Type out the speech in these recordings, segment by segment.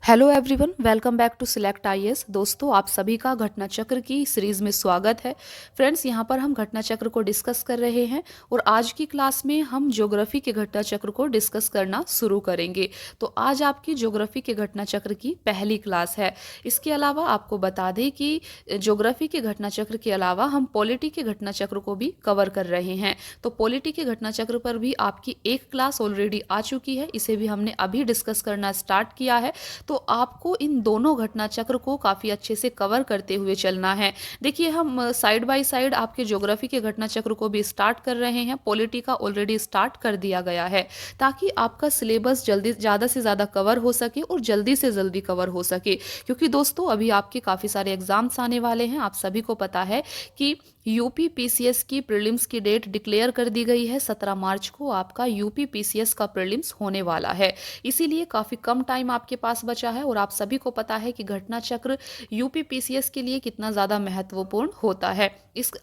Hello everyone, welcome back to select IAS. दोस्तों, आप सभी का घटना चक्र की सीरीज में स्वागत है। फ्रेंड्स, यहाँ पर हम घटना चक्र को डिस्कस कर रहे हैं और आज की क्लास में हम ज्योग्राफी के घटना चक्र को डिस्कस करना शुरू करेंगे। तो आज आपकी ज्योग्राफी के घटना चक्र की पहली क्लास है। इसके अलावा आपको बता दें कि ज्योग्राफी के घटना चक्र के अलावा हम पॉलिटी के घटना चक्र को भी कवर कर रहे हैं। तो पॉलिटी के घटना चक्र पर भी आपकी एक क्लास ऑलरेडी आ चुकी है, इसे भी हमने अभी डिस्कस करना स्टार्ट किया है। तो आपको इन दोनों घटना चक्र को काफ़ी अच्छे से कवर करते हुए चलना है। देखिए, हम साइड बाय साइड आपके ज्योग्राफी के घटना चक्र को भी स्टार्ट कर रहे हैं, पॉलिटी का ऑलरेडी स्टार्ट कर दिया गया है, ताकि आपका सिलेबस जल्दी ज़्यादा से ज़्यादा कवर हो सके और जल्दी से जल्दी कवर हो सके। क्योंकि दोस्तों, अभी आपके काफ़ी सारे एग्जाम्स आने वाले हैं। आप सभी को पता है कि यूपी पीसीएस की प्रीलिम्स की डेट डिक्लेयर कर दी गई है। 17 मार्च को आपका यूपी पीसीएस का प्रीलिम्स होने वाला है, इसीलिए काफ़ी कम टाइम आपके पास बचा है। और आप सभी को पता है कि घटना चक्र यूपी पीसीएस के लिए कितना ज़्यादा महत्वपूर्ण होता है।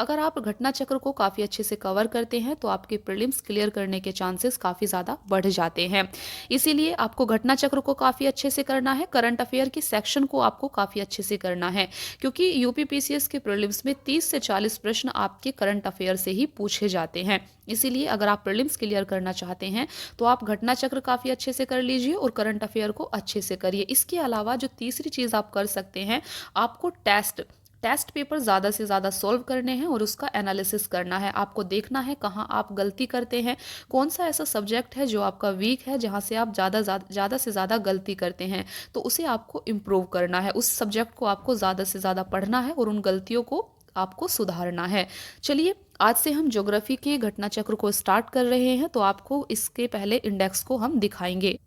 अगर आप घटना चक्र को काफ़ी अच्छे से कवर करते हैं तो आपके प्रीलिम्स क्लियर करने के चांसेस काफ़ी ज़्यादा बढ़ जाते हैं। इसीलिए आपको घटना चक्र को काफ़ी अच्छे से करना है। करंट अफेयर के सेक्शन को आपको काफ़ी अच्छे से करना है, क्योंकि यूपी पीसीएस के प्रीलिम्स में 30 से 40 प्रश्न आपके करंट अफेयर से ही पूछे जाते हैं। इसीलिए अगर आप प्रीलिम्स क्लियर करना चाहते हैं तो आप घटना चक्र काफ़ी अच्छे से कर लीजिए और करंट अफेयर को अच्छे से करिए। इसके अलावा जो तीसरी चीज़ आप कर सकते हैं, आपको टेस्ट पेपर ज़्यादा से ज़्यादा सॉल्व करने हैं और उसका एनालिसिस करना है। आपको देखना है कहाँ आप गलती करते हैं, कौन सा ऐसा सब्जेक्ट है जो आपका वीक है, जहाँ से आप ज़्यादा से ज़्यादा गलती करते हैं, तो उसे आपको इम्प्रूव करना है। उस सब्जेक्ट को आपको ज़्यादा से ज़्यादा पढ़ना है और उन गलतियों को आपको सुधारना है। चलिए, आज से हम ज्योग्राफी के घटना चक्र को स्टार्ट कर रहे हैं। तो आपको इसके पहले इंडेक्स को हम दिखाएंगे।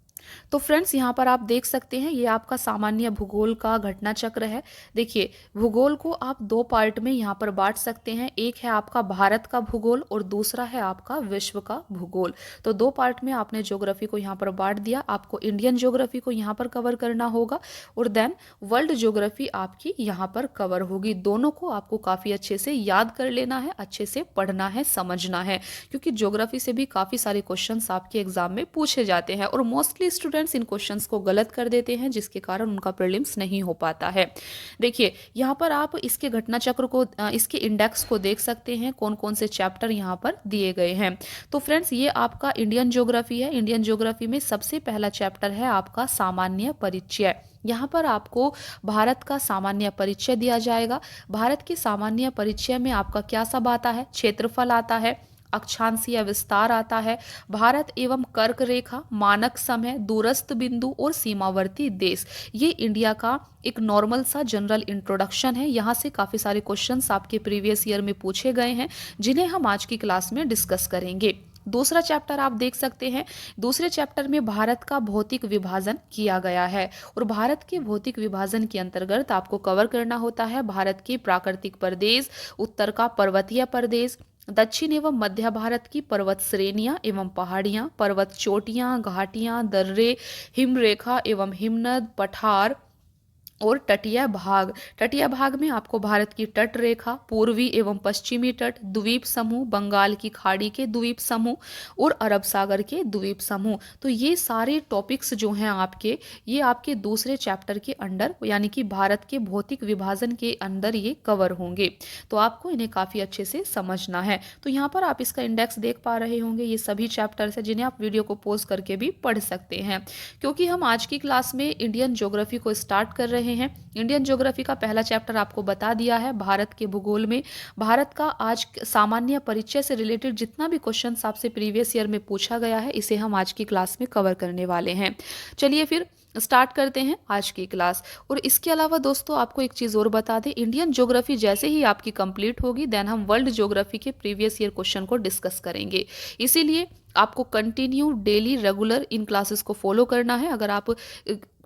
तो फ्रेंड्स, यहाँ पर आप देख सकते हैं, ये आपका सामान्य भूगोल का घटना चक्र है। देखिए, भूगोल को आप दो पार्ट में यहाँ पर बांट सकते हैं। एक है आपका भारत का भूगोल और दूसरा है आपका विश्व का भूगोल। तो दो पार्ट में आपने ज्योग्राफी को यहाँ पर बांट दिया। आपको इंडियन ज्योग्राफी को यहाँ पर कवर करना होगा और देन वर्ल्ड ज्योग्राफी आपकी यहाँ पर कवर होगी। दोनों को आपको काफ़ी अच्छे से याद कर लेना है, अच्छे से पढ़ना है, समझना है, क्योंकि ज्योग्राफी से भी काफ़ी सारे क्वेश्चंस आपके एग्जाम में पूछे जाते हैं और मोस्टली स्टूडेंट्स इन क्वेश्चंस को गलत कर देते हैं, जिसके कारण उनका प्रीलिम्स नहीं हो पाता है। देखिए, यहाँ पर आप इसके घटना चक्र को, इसके इंडेक्स को देख सकते हैं, कौन कौन से चैप्टर यहाँ पर दिए गए हैं। तो फ्रेंड्स, ये आपका इंडियन ज्योग्राफी है। इंडियन ज्योग्राफी में सबसे पहला चैप्टर है आपका सामान्य परिचय। यहाँ पर आपको भारत का सामान्य परिचय दिया जाएगा। भारत के सामान्य परिचय में आपका क्या सब आता है? क्षेत्रफल आता है, अक्षांशीय विस्तार आता है, भारत एवं कर्क रेखा, मानक समय, दूरस्थ बिंदु और सीमावर्ती देश। ये इंडिया का एक नॉर्मल सा जनरल इंट्रोडक्शन है। यहाँ से काफ़ी सारे क्वेश्चंस आपके प्रीवियस ईयर में पूछे गए हैं, जिन्हें हम आज की क्लास में डिस्कस करेंगे। दूसरा चैप्टर आप देख सकते हैं। दूसरे चैप्टर में भारत का भौतिक विभाजन किया गया है और भारत के भौतिक विभाजन के अंतर्गत आपको कवर करना होता है भारत के प्राकृतिक प्रदेश, उत्तर का पर्वतीय प्रदेश, दक्षिण एवं मध्य भारत की पर्वत श्रेणियां एवं पहाड़ियां, पर्वत चोटियां, घाटियां, दर्रे, हिमरेखा एवं हिमनद, पठार और तटीय भाग। तटीय भाग में आपको भारत की तट रेखा, पूर्वी एवं पश्चिमी तट, द्वीप समूह, बंगाल की खाड़ी के द्वीप समूह और अरब सागर के द्वीप समूह। तो ये सारे टॉपिक्स जो हैं आपके, ये आपके दूसरे चैप्टर के अंडर, यानी कि भारत के भौतिक विभाजन के अंदर ये कवर होंगे। तो आपको इन्हें काफ़ी अच्छे से समझना है। तो यहाँ पर आप इसका इंडेक्स देख पा रहे होंगे। ये सभी चैप्टर्स हैं जिन्हें आप वीडियो को पॉज करके भी पढ़ सकते हैं, क्योंकि हम आज की क्लास में इंडियन ज्योग्राफी को स्टार्ट कर रहे हैं। इंडियन ज्योग्राफी का पहला चैप्टर आपको बता दिया है। भारत के भूगोल में भारत का आज सामान्य परिचय से रिलेटेड जितना भी क्वेश्चन आपसे प्रीवियस ईयर में पूछा गया है, इसे हम आज की क्लास में कवर करने वाले हैं। चलिए फिर स्टार्ट करते हैं आज की क्लास। और इसके अलावा दोस्तों, आपको एक चीज़ और बता दें, इंडियन ज्योग्राफी जैसे ही आपकी कंप्लीट होगी, देन हम वर्ल्ड ज्योग्राफी के प्रीवियस ईयर क्वेश्चन को डिस्कस करेंगे। इसीलिए आपको continue daily regular in classes को फॉलो करना है। अगर आप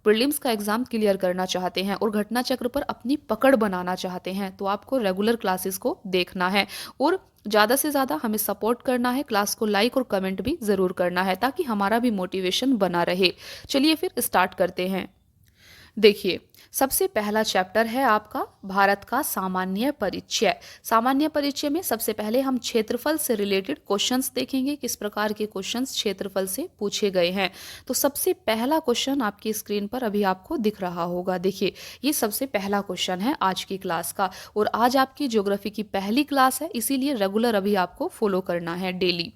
प्रीलिम्स का एग्जाम क्लियर करना चाहते हैं और घटना चक्र पर अपनी पकड़ बनाना चाहते हैं, तो आपको रेगुलर क्लासेस को देखना है और ज़्यादा से ज़्यादा हमें सपोर्ट करना है। क्लास को लाइक और कमेंट भी ज़रूर करना है, ताकि हमारा भी मोटिवेशन बना रहे। चलिए फिर स्टार्ट करते हैं। देखिए, सबसे पहला चैप्टर है आपका भारत का सामान्य परिचय। सामान्य परिचय में सबसे पहले हम क्षेत्रफल से रिलेटेड क्वेश्चंस देखेंगे, किस प्रकार के क्वेश्चंस क्षेत्रफल से पूछे गए हैं। तो सबसे पहला क्वेश्चन आपकी स्क्रीन पर अभी आपको दिख रहा होगा। देखिए, ये सबसे पहला क्वेश्चन है आज की क्लास का, और आज आपकी ज्योग्राफी की पहली क्लास है, इसीलिए रेगुलर अभी आपको फॉलो करना है डेली।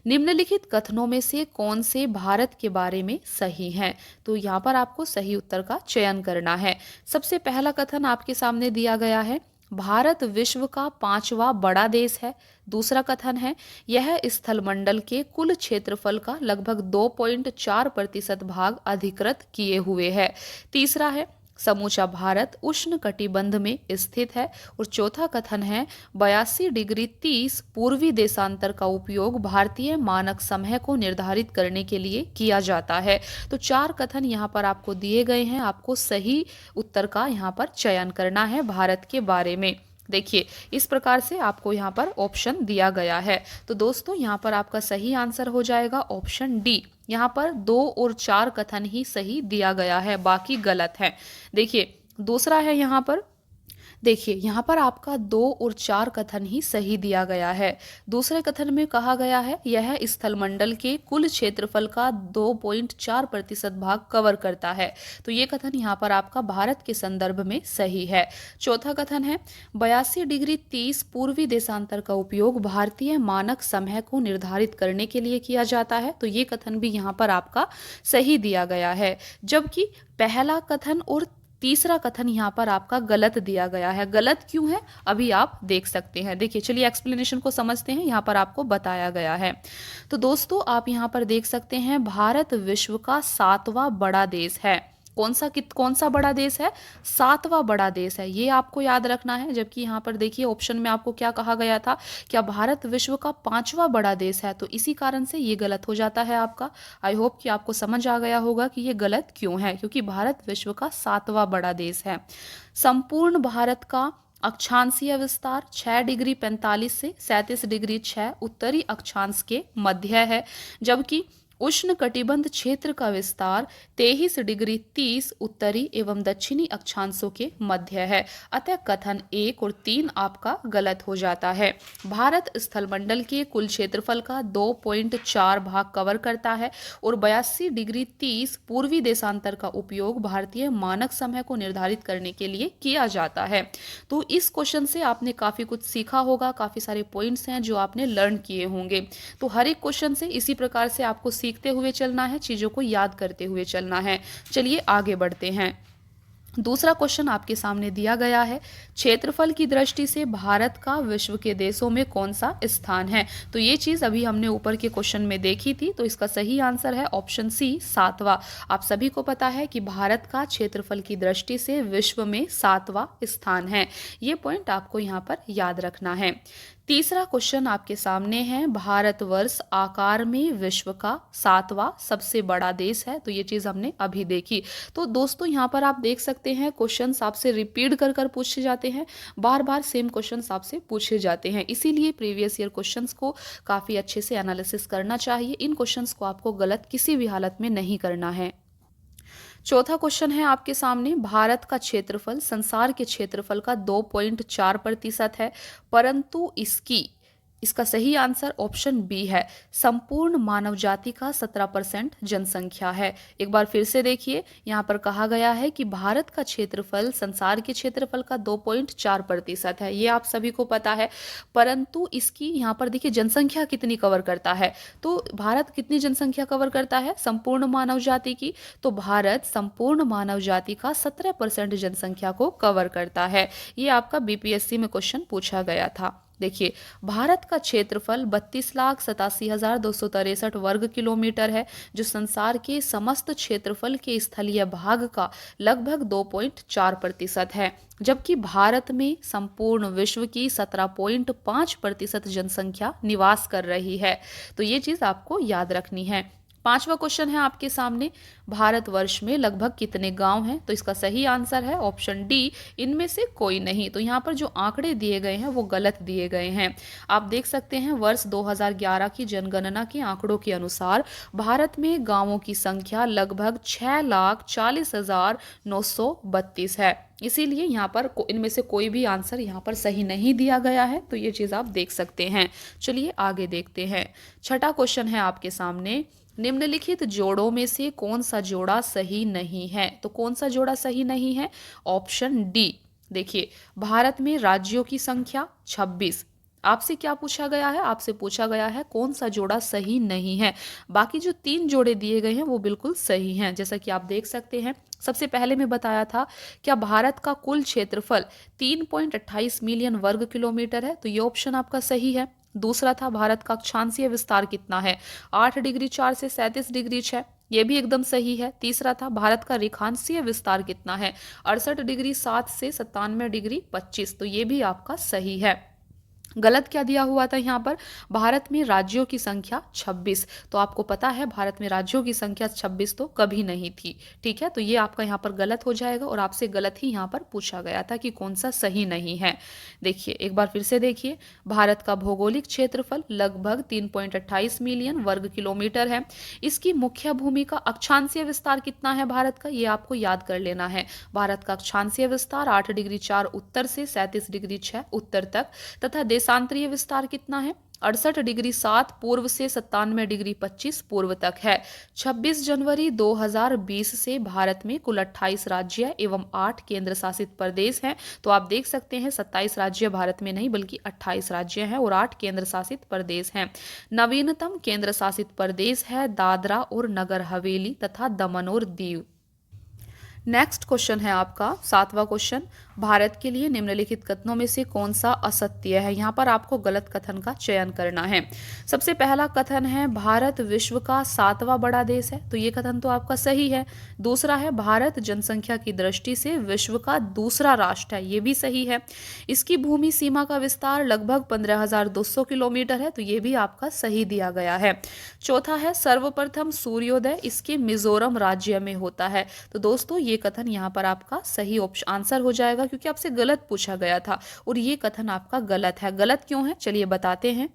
निम्नलिखित कथनों में से कौन से भारत के बारे में सही हैं? तो यहाँ पर आपको सही उत्तर का चयन करना है। सबसे पहला कथन आपके सामने दिया गया है, भारत विश्व का 5वां बड़ा देश है। दूसरा कथन है, यह स्थलमंडल के कुल क्षेत्रफल का लगभग 2.4% भाग अधिकृत किए हुए है। तीसरा है, समूचा भारत उष्ण कटिबंध में स्थित है। और चौथा कथन है, 82 डिग्री 30 पूर्वी देशांतर का उपयोग भारतीय मानक समय को निर्धारित करने के लिए किया जाता है। तो 4 कथन यहाँ पर आपको दिए गए हैं, आपको सही उत्तर का यहाँ पर चयन करना है भारत के बारे में। देखिए, इस प्रकार से आपको यहाँ पर ऑप्शन दिया गया है। तो दोस्तों, यहाँ पर आपका सही आंसर हो जाएगा ऑप्शन डी। यहाँ पर 2 और 4 कथन ही सही दिया गया है, बाकी गलत है। देखिए, दूसरा है यहाँ पर, देखिए यहाँ पर आपका 2 और 4 कथन ही सही दिया गया है। दूसरे कथन में कहा गया है, यह स्थलमंडल के कुल क्षेत्रफल का 2.4% भाग कवर करता है। तो ये कथन यहाँ पर आपका भारत के संदर्भ में सही है। चौथा कथन है, 82 डिग्री 30 पूर्वी देशांतर का उपयोग भारतीय मानक समय को निर्धारित करने के लिए किया जाता है। तो ये कथन भी यहाँ पर आपका सही दिया गया है। जबकि पहला कथन और तीसरा कथन यहाँ पर आपका गलत दिया गया है। गलत क्यों है, अभी आप देख सकते हैं। देखिए, चलिए एक्सप्लेनेशन को समझते हैं। यहाँ पर आपको बताया गया है। तो दोस्तों, आप यहाँ पर देख सकते हैं, भारत विश्व का 7वां बड़ा देश है। कौन सा बड़ा देश है? 7वां बड़ा देश है, ये आपको याद रखना है। जबकि यहाँ पर देखिए, ऑप्शन में आपको क्या कहा गया था, क्या भारत विश्व का 5वां बड़ा देश है। तो इसी कारण से ये गलत हो जाता है आपका। आई होप कि आपको समझ आ गया होगा कि ये गलत क्यों है, क्योंकि भारत विश्व का 7वां बड़ा देश है। संपूर्ण भारत का अक्षांशीय विस्तार 6 डिग्री 45 से 37 डिग्री 6 उत्तरी अक्षांश के मध्य है। जबकि उष्ण कटिबंध क्षेत्र का विस्तार 23 डिग्री 30 उत्तरी एवं दक्षिणी अक्षांशों के मध्य है। अतः कथन 1 और 3 आपका गलत हो जाता है। भारत स्थलमंडल के कुल क्षेत्रफल का 2.4 भाग कवर करता है और 82 डिग्री 30 पूर्वी देशांतर का उपयोग भारतीय मानक समय को निर्धारित करने के लिए किया जाता है। तो इस क्वेश्चन से आपने काफ़ी कुछ सीखा होगा, काफ़ी सारे पॉइंट्स हैं जो आपने लर्न किए होंगे। तो हर एक क्वेश्चन से इसी प्रकार से आपको सीखते हुए चलना है, चीज़ों को याद करते हुए चलना है। चलिए आगे बढ़ते हैं। दूसरा क्वेश्चन आपके सामने दिया गया है, क्षेत्रफल की दृष्टि से भारत का विश्व के देशों में कौन सा स्थान है। तो ये चीज़ अभी हमने ऊपर के क्वेश्चन में देखी थी। तो इसका सही आंसर है ऑप्शन सी, 7वां। आप सभी को पता है कि भारत का क्षेत्रफल की दृष्टि से विश्व में 7वां स्थान है। ये पॉइंट आपको यहाँ पर याद रखना है। तीसरा क्वेश्चन आपके सामने है, भारतवर्ष आकार में विश्व का 7वां सबसे बड़ा देश है। तो ये चीज़ हमने अभी देखी। तो दोस्तों, यहाँ पर आप देख सकते हैं, क्वेश्चंस आपसे रिपीट कर पूछे जाते हैं, बार बार सेम क्वेश्चंस आपसे पूछे जाते हैं। इसीलिए प्रीवियस ईयर क्वेश्चंस को काफ़ी अच्छे से एनालिसिस करना चाहिए। इन क्वेश्चंस को आपको गलत किसी भी हालत में नहीं करना है। चौथा क्वेश्चन है आपके सामने, भारत का क्षेत्रफल संसार के क्षेत्रफल का 2.4% है, परंतु इसका सही आंसर ऑप्शन बी है, संपूर्ण मानव जाति का 17% जनसंख्या है। एक बार फिर से देखिए, यहाँ पर कहा गया है कि भारत का क्षेत्रफल संसार के क्षेत्रफल का 2.4% है, ये आप सभी को पता है। परंतु इसकी यहाँ पर देखिए जनसंख्या कितनी कवर करता है। तो भारत कितनी जनसंख्या कवर करता है संपूर्ण मानव जाति की? तो भारत संपूर्ण मानव जाति का 17% जनसंख्या को कवर करता है। ये आपका बीपीएससी में क्वेश्चन पूछा गया था। देखिए, भारत का क्षेत्रफल 32,87,263 वर्ग किलोमीटर है, जो संसार के समस्त क्षेत्रफल के स्थलीय भाग का लगभग 2.4% है। जबकि भारत में संपूर्ण विश्व की 17.5% जनसंख्या निवास कर रही है। तो ये चीज़ आपको याद रखनी है। 5वां क्वेश्चन है आपके सामने, भारतवर्ष में लगभग कितने गांव हैं? तो इसका सही आंसर है ऑप्शन डी, इनमें से कोई नहीं। तो यहाँ पर जो आंकड़े दिए गए हैं वो गलत दिए गए हैं। आप देख सकते हैं वर्ष 2011 की जनगणना के आंकड़ों के अनुसार भारत में गांवों की संख्या लगभग 6,40,932 है। इसीलिए यहाँ पर इनमें से कोई भी आंसर यहाँ पर सही नहीं दिया गया है, तो ये चीज़ आप देख सकते हैं। चलिए आगे देखते हैं। छठा क्वेश्चन है आपके सामने, निम्नलिखित जोड़ों में से कौन सा जोड़ा सही नहीं है? तो कौन सा जोड़ा सही नहीं है? Option D. देखिए, भारत में राज्यों की संख्या 26। आपसे क्या पूछा गया है? आपसे पूछा गया है कौन सा जोड़ा सही नहीं है। बाकी जो 3 जोड़े दिए गए हैं वो बिल्कुल सही हैं। जैसा कि आप देख सकते हैं, सबसे पहले मैं बताया था क्या भारत का कुल क्षेत्रफल 3.28 मिलियन वर्ग किलोमीटर है, तो ये ऑप्शन आपका सही है। दूसरा था भारत का अक्षांशीय विस्तार कितना है, 8 डिग्री 4 से 37 डिग्री 6, ये भी एकदम सही है। तीसरा था भारत का रेखांशीय विस्तार कितना है, 68 डिग्री 7 से 97 डिग्री 25, तो ये भी आपका सही है। गलत क्या दिया हुआ था यहाँ पर, भारत में राज्यों की संख्या 26। तो आपको पता है भारत में राज्यों की संख्या 26 तो कभी नहीं थी। ठीक है, तो ये आपका यहाँ पर गलत हो जाएगा और आपसे गलत ही यहाँ पर पूछा गया था कि कौन सा सही नहीं है। देखिए एक बार फिर से देखिए, भारत का भौगोलिक क्षेत्रफल लगभग 3.28 मिलियन वर्ग किलोमीटर है। इसकी मुख्य भूमि का अक्षांशीय विस्तार कितना है भारत का, ये आपको याद कर लेना है। भारत का अक्षांशीय विस्तार 8 डिग्री 4 उत्तर से 37 डिग्री 6 उत्तर तक, तथा देशांतरीय विस्तार कितना है, 68 डिग्री 7 पूर्व से 97 डिग्री 25 पूर्व तक है। 26 जनवरी 2020 से भारत में कुल 28 राज्य एवं 8 केंद्र शासित प्रदेश हैं। तो आप देख सकते हैं 27 राज्य भारत में नहीं बल्कि 28 राज्य हैं और 8 केंद्र शासित प्रदेश हैं। नवीनतम केंद्र शासित प्रदेश है दादरा और नगर हवेली तथा दमन और दीव। नेक्स्ट क्वेश्चन है आपका 7वां क्वेश्चन, भारत के लिए निम्नलिखित कथनों में से कौन सा असत्य है? यहाँ पर आपको गलत कथन का चयन करना है। सबसे पहला कथन है भारत विश्व का 7वां बड़ा देश है, तो ये कथन तो आपका सही है। दूसरा है भारत जनसंख्या की दृष्टि से विश्व का दूसरा राष्ट्र है, ये भी सही है। इसकी भूमि सीमा का विस्तार लगभग 15,200 किलोमीटर है, तो ये भी आपका सही दिया गया है। चौथा है सर्वप्रथम सूर्योदय इसके मिजोरम राज्य में होता है, तो दोस्तों ये कथन यहाँ पर आपका सही आंसर हो जाएगा क्योंकि आपसे गलत पूछा गया था और ये कथन आपका गलत है। गलत क्यों है चलिए बताते हैं।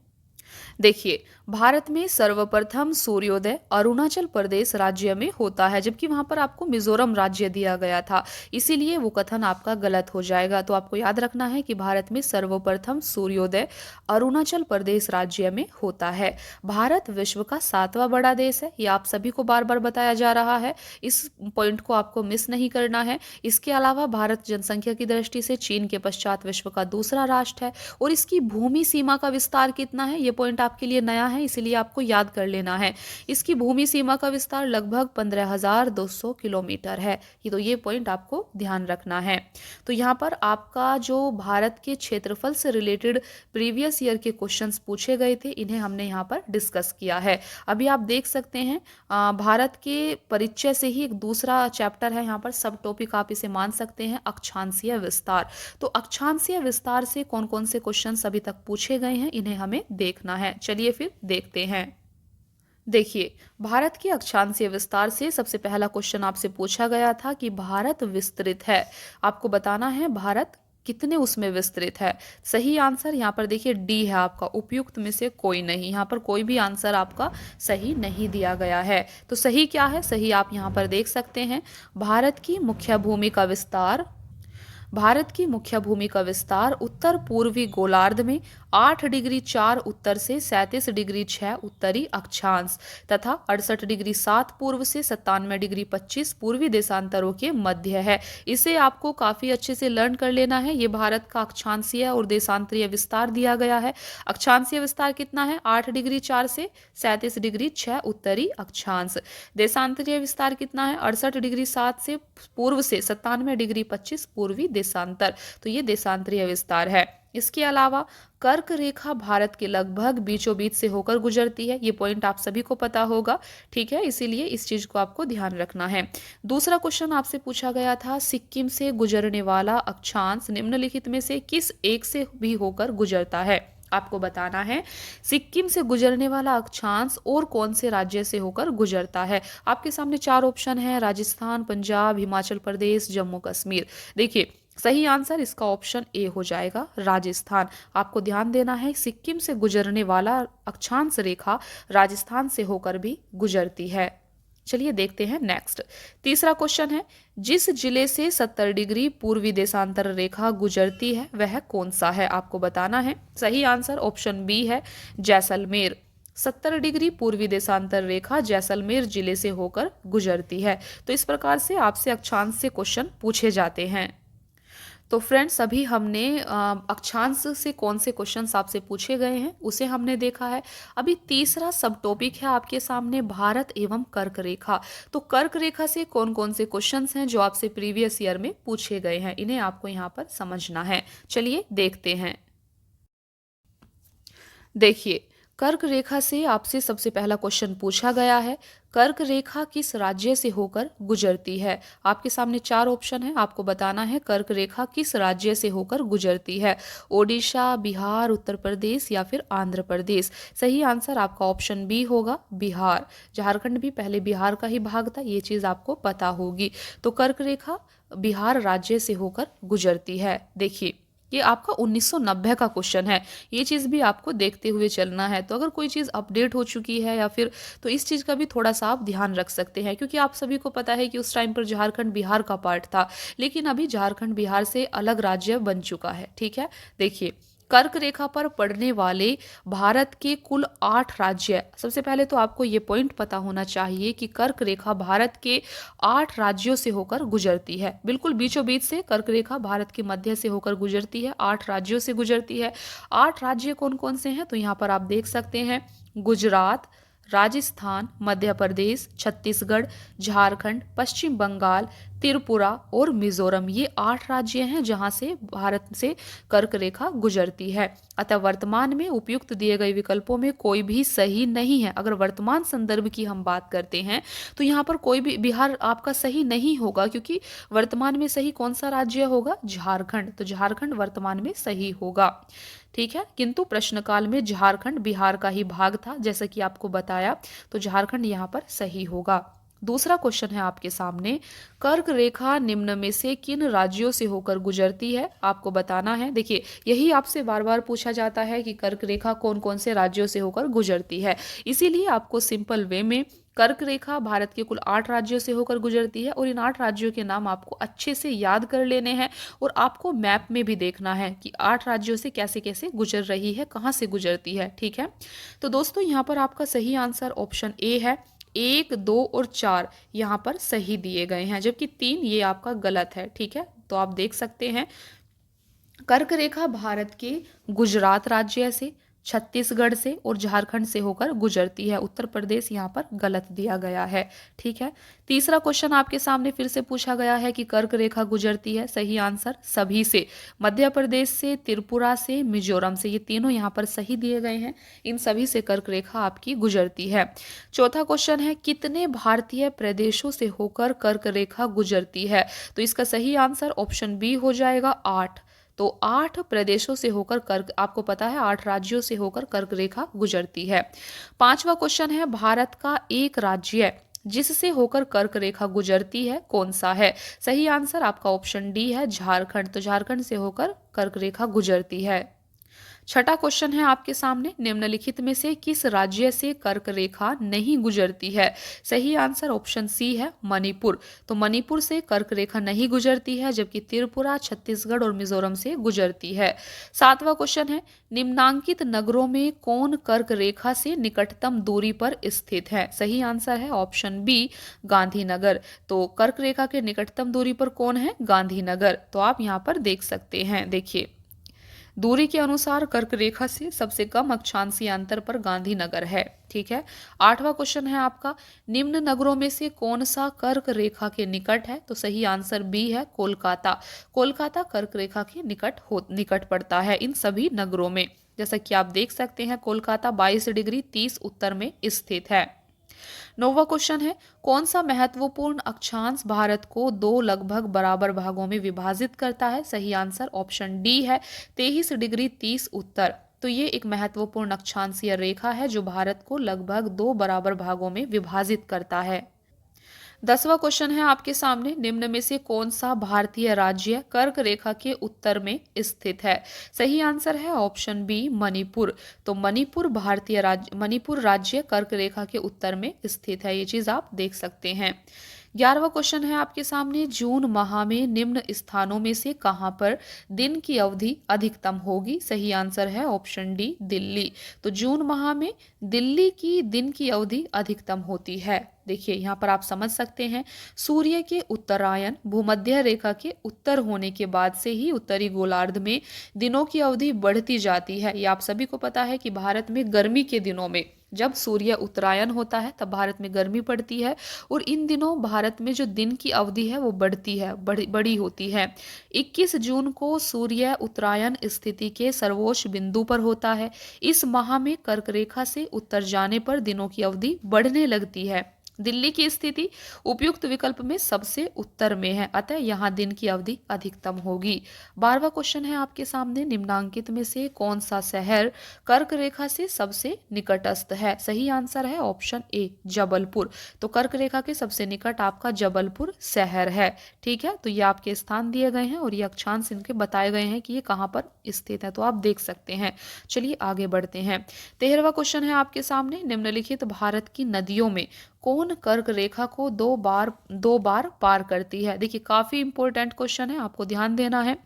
देखिए, भारत में सर्वप्रथम सूर्योदय अरुणाचल प्रदेश राज्य में होता है, जबकि वहां पर आपको मिजोरम राज्य दिया गया था, इसीलिए वो कथन आपका गलत हो जाएगा। तो आपको याद रखना है कि भारत में सर्वप्रथम सूर्योदय अरुणाचल प्रदेश राज्य में होता है। भारत विश्व का 7वां बड़ा देश है, ये आप सभी को बार बार बताया जा रहा है, इस पॉइंट को आपको मिस नहीं करना है। इसके अलावा भारत जनसंख्या की दृष्टि से चीन के पश्चात विश्व का दूसरा राष्ट्र है और इसकी भूमि सीमा का विस्तार कितना है, ये पॉइंट आपके लिए नया है, इसीलिए आपको याद कर लेना है। इसकी भूमि सीमा का विस्तार लगभग 15,200 किलोमीटर है, तो ये पॉइंट आपको ध्यान रखना है। तो यहाँ पर आपका जो भारत के क्षेत्रफल से रिलेटेड प्रीवियस ईयर के क्वेश्चंस पूछे गए थे, इन्हें हमने यहाँ पर डिस्कस किया है। अभी आप देख सकते हैं भारत के परिचय से ही एक दूसरा चैप्टर है, यहाँ पर सब टॉपिक आप इसे मान सकते हैं, अक्षांशीय विस्तार। तो अक्षांशीय विस्तार से कौन कौन से क्वेश्चंस अभी तक पूछे गए हैं, इन्हें हमें देखना है। चलिए फिर देखते हैं। देखिए, भारत के अक्षांशीय विस्तार से सबसे पहला क्वेश्चन आपसे पूछा गया था कि भारत विस्तृत है, आपको बताना है भारत कितने उसमें विस्तृत है। सही आंसर यहाँ पर देखिए डी है आपका, उपयुक्त में से कोई नहीं, यहाँ पर कोई भी आंसर आपका सही नहीं दिया गया है। तो सही क्या है, सही आप यहाँ पर देख सकते हैं, भारत की मुख्य भूमि का विस्तार, भारत की मुख्य भूमि का विस्तार उत्तर पूर्वी गोलार्ध में 8 डिग्री 4 उत्तर से 37 डिग्री 6 उत्तरी अक्षांश तथा 68 डिग्री 7 पूर्व से 97 डिग्री 25 पूर्वी देशांतरों के मध्य है। इसे आपको काफ़ी अच्छे से लर्न कर लेना है। ये भारत का अक्षांशीय और देशांतरीय विस्तार दिया गया है। अक्षांशीय विस्तार कितना है, 8 डिग्री 4 से 37 डिग्री 6 उत्तरी अक्षांश। देशांतरीय विस्तार कितना है, 68 डिग्री 7 से पूर्व से 97 डिग्री 25 पूर्वी देशांतर, तो ये देशांतरीय विस्तार है। इसके अलावा कर्क रेखा भारत के लगभग बीचों बीच से होकर गुजरती है, ये पॉइंट आप सभी को पता होगा, ठीक है, इसीलिए इस चीज को आपको ध्यान रखना है। दूसरा क्वेश्चन आपसे पूछा गया था, सिक्किम से गुजरने वाला अक्षांश निम्नलिखित में से किस एक से भी होकर गुजरता है? आपको बताना है सिक्किम से गुजरने वाला अक्षांश और कौन से राज्य से होकर गुजरता है। आपके सामने 4 ऑप्शन है, राजस्थान, पंजाब, हिमाचल प्रदेश, जम्मू कश्मीर। देखिए सही आंसर इसका ऑप्शन ए हो जाएगा, राजस्थान। आपको ध्यान देना है सिक्किम से गुजरने वाला अक्षांश रेखा राजस्थान से होकर भी गुजरती है। चलिए देखते हैं नेक्स्ट। तीसरा क्वेश्चन है, जिस जिले से 70 डिग्री पूर्वी देशांतर रेखा गुजरती है वह कौन सा है। आपको बताना है सही आंसर ऑप्शन बी है, जैसलमेर। 70 डिग्री पूर्वी देशांतर रेखा जैसलमेर जिले से होकर गुजरती है। तो इस प्रकार से आपसे अक्षांश से क्वेश्चन पूछे जाते हैं। तो फ्रेंड्स अभी हमने अक्षांश से कौन से क्वेश्चंस आपसे पूछे गए हैं उसे हमने देखा है। अभी तीसरा सब टॉपिक है आपके सामने, भारत एवं कर्क रेखा। तो कर्क रेखा से कौन कौन से क्वेश्चंस हैं जो आपसे प्रीवियस ईयर में पूछे गए हैं, इन्हें आपको यहाँ पर समझना है। चलिए देखते हैं। देखिए कर्क रेखा से आपसे सबसे पहला क्वेश्चन पूछा गया है, कर्क रेखा किस राज्य से होकर गुजरती है। आपके सामने 4 ऑप्शन है, आपको बताना है कर्क रेखा किस राज्य से होकर गुजरती है। ओडिशा, बिहार, उत्तर प्रदेश या फिर आंध्र प्रदेश। सही आंसर आपका ऑप्शन बी होगा, बिहार। झारखंड भी पहले बिहार का ही भाग था, ये चीज आपको पता होगी। तो कर्क रेखा बिहार राज्य से होकर गुजरती है। देखिए ये आपका 1990 का क्वेश्चन है, ये चीज़ भी आपको देखते हुए चलना है। तो अगर कोई चीज़ अपडेट हो चुकी है या फिर, तो इस चीज़ का भी थोड़ा सा आप ध्यान रख सकते हैं, क्योंकि आप सभी को पता है कि उस टाइम पर झारखंड बिहार का पार्ट था, लेकिन अभी झारखंड बिहार से अलग राज्य बन चुका है। ठीक है, देखिए कर्क रेखा पर पड़ने वाले भारत के कुल 8 राज्य। सबसे पहले तो आपको ये पॉइंट पता होना चाहिए कि कर्क रेखा भारत के 8 राज्यों से होकर गुजरती है। बिल्कुल बीचों बीच से कर्क रेखा भारत के मध्य से होकर गुजरती है, 8 राज्यों से गुजरती है। 8 राज्य कौन कौन से हैं, तो यहाँ पर आप देख सकते हैं गुजरात, राजस्थान, मध्य प्रदेश, छत्तीसगढ़, झारखंड, पश्चिम बंगाल, त्रिपुरा और मिजोरम। ये 8 राज्य हैं जहां से भारत से कर्क रेखा गुजरती है। अतः वर्तमान में उपयुक्त दिए गए विकल्पों में कोई भी सही नहीं है। अगर वर्तमान संदर्भ की हम बात करते हैं तो यहाँ पर कोई भी बिहार आपका सही नहीं होगा, क्योंकि वर्तमान में सही कौन सा राज्य होगा, झारखंड। तो झारखंड वर्तमान में सही होगा। ठीक है, किंतु प्रश्नकाल में झारखंड बिहार का ही भाग था, जैसा कि आपको बताया, तो झारखंड यहाँ पर सही होगा। दूसरा क्वेश्चन है आपके सामने, कर्क रेखा निम्न में से किन राज्यों से होकर गुजरती है। आपको बताना है। देखिए यही आपसे बार बार पूछा जाता है कि कर्क रेखा कौन कौन से राज्यों से होकर गुजरती है, इसीलिए आपको सिंपल वे में कर्क रेखा भारत के कुल 8 राज्यों से होकर गुजरती है और इन 8 राज्यों के नाम आपको अच्छे से याद कर लेने हैं और आपको मैप में भी देखना है कि 8 राज्यों से कैसे कैसे गुजर रही है, कहाँ से गुजरती है। ठीक है, तो दोस्तों यहाँ पर आपका सही आंसर ऑप्शन ए है। 1, 2 और 4 यहाँ पर सही दिए गए हैं, जबकि 3 ये आपका गलत है। ठीक है, तो आप देख सकते हैं कर्क रेखा भारत के गुजरात राज्य से, छत्तीसगढ़ से और झारखंड से होकर गुजरती है। उत्तर प्रदेश यहाँ पर गलत दिया गया है। ठीक है, तीसरा क्वेश्चन आपके सामने फिर से पूछा गया है कि कर्क रेखा गुजरती है। सही आंसर सभी से, मध्य प्रदेश से, त्रिपुरा से, मिजोरम से, ये तीनों यहाँ पर सही दिए गए हैं। इन सभी से कर्क रेखा आपकी गुजरती है। चौथा क्वेश्चन है, कितने भारतीय प्रदेशों से होकर कर्क रेखा गुजरती है। तो इसका सही आंसर ऑप्शन बी हो जाएगा, 8। तो 8 प्रदेशों से होकर कर्क, आपको पता है 8 राज्यों से होकर कर्क रेखा गुजरती है। पांचवा क्वेश्चन है, भारत का एक राज्य जिससे होकर कर्क रेखा गुजरती है कौन सा है। सही आंसर आपका ऑप्शन डी है, झारखंड। तो झारखंड से होकर कर्क रेखा गुजरती है। छठा क्वेश्चन है आपके सामने, निम्नलिखित में से किस राज्य से कर्क रेखा नहीं गुजरती है। सही आंसर ऑप्शन सी है, मणिपुर। तो मणिपुर से कर्क रेखा नहीं गुजरती है, जबकि त्रिपुरा, छत्तीसगढ़ और मिजोरम से गुजरती है। सातवां क्वेश्चन है, निम्नांकित नगरों में कौन कर्क रेखा से निकटतम दूरी पर स्थित है। सही आंसर है ऑप्शन बी, गांधीनगर। तो कर्क रेखा के निकटतम दूरी पर कौन है, गांधीनगर। तो आप यहाँ पर देख सकते हैं। देखिए दूरी के अनुसार कर्क रेखा से सबसे कम अक्षांशीय अंतर पर गांधीनगर है। ठीक है, आठवां क्वेश्चन है आपका, निम्न नगरों में से कौन सा कर्क रेखा के निकट है। तो सही आंसर बी है, कोलकाता। कोलकाता कर्क रेखा के निकट पड़ता है इन सभी नगरों में। जैसा कि आप देख सकते हैं कोलकाता 22 डिग्री 30 उत्तर में स्थित है। नौवां क्वेश्चन है, कौन सा महत्वपूर्ण अक्षांश भारत को 2 लगभग बराबर भागों में विभाजित करता है। सही आंसर ऑप्शन डी है, 23 डिग्री 30 उत्तर। तो ये एक महत्वपूर्ण अक्षांशीय रेखा है जो भारत को लगभग 2 बराबर भागों में विभाजित करता है। 10वां क्वेश्चन है आपके सामने, निम्न में से कौन सा भारतीय राज्य कर्क रेखा के उत्तर में स्थित है? सही आंसर है ऑप्शन बी मणिपुर। तो मणिपुर राज्य कर्क रेखा के उत्तर में स्थित है, ये चीज आप देख सकते हैं। 11वां क्वेश्चन है आपके सामने, जून माह में निम्न स्थानों में से कहां पर दिन की अवधि अधिकतम होगी? सही आंसर है ऑप्शन डी दिल्ली। तो जून माह में दिल्ली की दिन की अवधि अधिकतम होती है। देखिए यहाँ पर आप समझ सकते हैं, सूर्य के उत्तरायण भूमध्य रेखा के उत्तर होने के बाद से ही उत्तरी गोलार्ध में दिनों की अवधि बढ़ती जाती है। ये आप सभी को पता है कि भारत में गर्मी के दिनों में जब सूर्य उत्तरायण होता है तब भारत में गर्मी पड़ती है, और इन दिनों भारत में जो दिन की अवधि है वो बढ़ती है, बड़ी होती है। 21 जून को सूर्य उत्तरायण स्थिति के सर्वोच्च बिंदु पर होता है। इस माह में कर्क रेखा से उत्तर जाने पर दिनों की अवधि बढ़ने लगती है। दिल्ली की स्थिति उपयुक्त विकल्प में सबसे उत्तर में है, अतः यहाँ दिन की अवधि अधिकतम होगी। 12वां क्वेश्चन है आपके सामने, निम्नांकित में से कौन सा शहर कर्क रेखा से सबसे निकटस्थ है? सही आंसर है ऑप्शन ए जबलपुर। तो कर्क रेखा के सबसे निकट आपका जबलपुर शहर है। ठीक है, तो ये आपके स्थान दिए गए हैं और ये अक्षांश इनके बताए गए हैं कि ये कहाँ पर स्थित है, तो आप देख सकते हैं। चलिए आगे बढ़ते हैं। 13वां क्वेश्चन है आपके सामने, निम्नलिखित भारत की नदियों में कौन कर्क रेखा को दो बार पार करती है? देखिए काफी इंपॉर्टेंट क्वेश्चन है, आपको ध्यान देना है।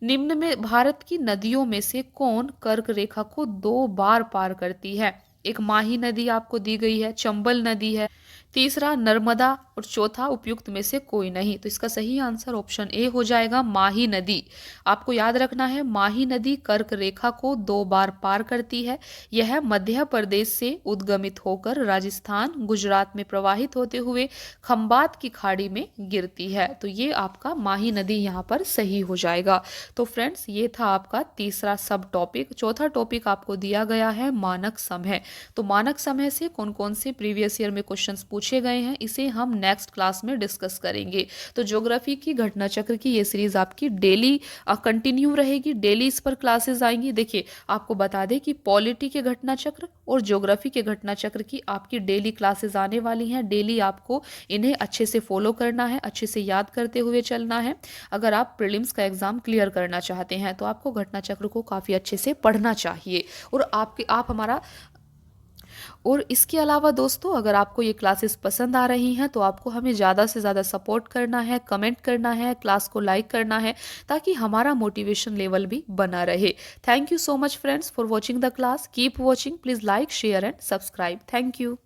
निम्न में भारत की नदियों में से कौन कर्क रेखा को 2 बार पार करती है? एक माही नदी आपको दी गई है, चंबल नदी है, तीसरा नर्मदा, और चौथा उपयुक्त में से कोई नहीं। तो इसका सही आंसर ऑप्शन ए हो जाएगा माही नदी। आपको याद रखना है, माही नदी कर्क रेखा को 2 बार पार करती है। यह मध्य प्रदेश से उद्गमित होकर राजस्थान गुजरात में प्रवाहित होते हुए खंबात की खाड़ी में गिरती है। तो ये आपका माही नदी यहाँ पर सही हो जाएगा। तो फ्रेंड्स ये था आपका तीसरा सब टॉपिक। चौथा टॉपिक आपको दिया गया है मानक समय। तो मानक समय से कौन कौन से प्रीवियस ईयर में क्वेश्चंस पूछे गए हैं इसे हम नेक्स्ट क्लास में डिस्कस करेंगे। तो ज्योग्राफी की घटना चक्र की ये सीरीज आपकी डेली कंटिन्यू रहेगी, डेली इस पर क्लासेस आएंगी। देखिए आपको बता दें कि पॉलिटी के घटना चक्र और ज्योग्राफी के घटना चक्र की आपकी डेली क्लासेस आने वाली हैं। डेली आपको इन्हें अच्छे से फॉलो करना है, अच्छे से याद करते हुए चलना है। अगर आप प्रीलिम्स का एग्जाम क्लियर करना चाहते हैं तो आपको घटना चक्र को काफी अच्छे से पढ़ना चाहिए। और इसके अलावा दोस्तों अगर आपको ये क्लासेस पसंद आ रही हैं तो आपको हमें ज़्यादा से ज़्यादा सपोर्ट करना है, कमेंट करना है, क्लास को लाइक करना है, ताकि हमारा मोटिवेशन लेवल भी बना रहे। Thank you so much friends for watching the class. Keep watching, please like share and subscribe. Thank you.